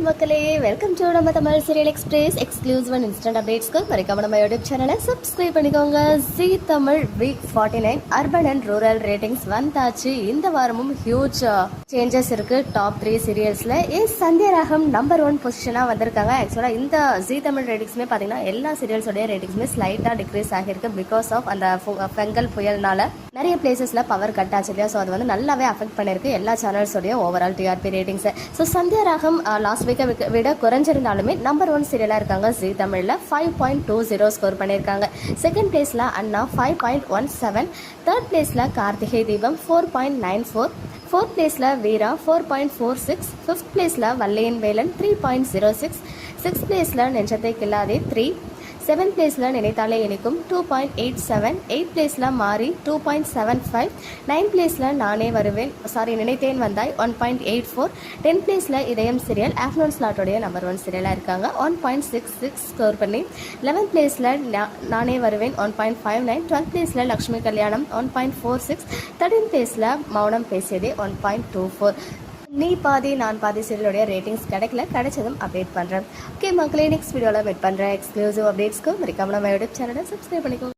மக்களே, welcome to நம்ம Tamil serial express exclusive and instant அப்டேட்ஸ்க்கு மறக்காம நம்ம யூடியூப் சேனலை சப்ஸ்கிரைப் பண்ணிக்கோங்க. Zee Tamil week 49 urban and rural ratings வந்தாச்சு. இந்த வாரமும் ஹியூஜ் சேஞ்சஸ் இருக்கு. டாப் 3 சீரியல்ஸ்ல சந்தியா ராகம் நம்பர் 1 பொசிஷனா வந்திருக்காங்க. ஆக்சுவலா இந்த ஜீ தமிழ் ரேட்டிங்ஸ்மே பாத்தீங்கன்னா எல்லா சீரியல்ஸோட ரேட்டிங்ஸ்மே ஸ்லைட்டா டிக்ரீஸ் ஆகிருக்கு. பிகாஸ் ஆஃப் அந்த பெங்கல் புயல்னால நிறைய பிளேசஸ்ல பவர் கட் ஆச்சு இல்லையா. ஸோ அது வந்து நல்லாவே அஃபெக்ட் பண்ணிருக்கு எல்லா சேனல்ஸோடைய overall TRP ratings. So Sandhya Raagam last வீக்கை விட குறைஞ்சிருந்தாலுமே நம்பர் 1 சீரியலாக இருக்காங்க. ஜீ தமிழில் 5.20 ஸ்கோர் பண்ணியிருக்காங்க. செகண்ட் பிளேஸில் அண்ணா 5.17, தேர்ட் பிளேஸில் கார்த்திகை தீபம் 4.94, ஃபோர்த் பிளேஸில் வீரா 4.46, ஃபிஃப்த் பிளேஸில் வல்லையன் வேலன் 3.06, சிக்ஸ்த் பிளேஸில் நெஞ்சத்தை கில்லாதே 3, செவன்த் பிளேஸில் நினைத்தாலே இனிக்கும் 2.87, எயித் பிளேஸில் மாறி 2.75, நைன்த் பிளேஸில் நானே வருவேன் நினைத்தேன் வந்தாய் 1.84, 10th பிளேஸில் இதயம் சீரியல் ஆஃப்டர்நூன் ஸ்லாட்டோடைய நம்பர் 1 சீரியலாக இருக்காங்க. 1.66 ஸ்கோர் பண்ணி 11th பிளேஸில் நானே வருவேன் 1.59, 12th பிளேஸில் லக்ஷ்மி கல்யாணம் 1.46, 13th பிளேஸில் மௌனம் பேசியதே 1.24. நீ பாதி நான் பாதி சீரியலுடைய ரேட்டிங்ஸ் கிடைச்சதும் அப்டேட் பண்ணுறேன். ஓகே மக்களே, நெக்ஸ்ட் வீடியோவில் வெயிட் பண்ணுறேன். எக்ஸ்க்ளூசிவ் அப்டேட்ஸ்க்கு மறக்காம நம்ம யூடியூப் சேனலை சப்ஸ்கிரைப் பண்ணிக்கோங்க.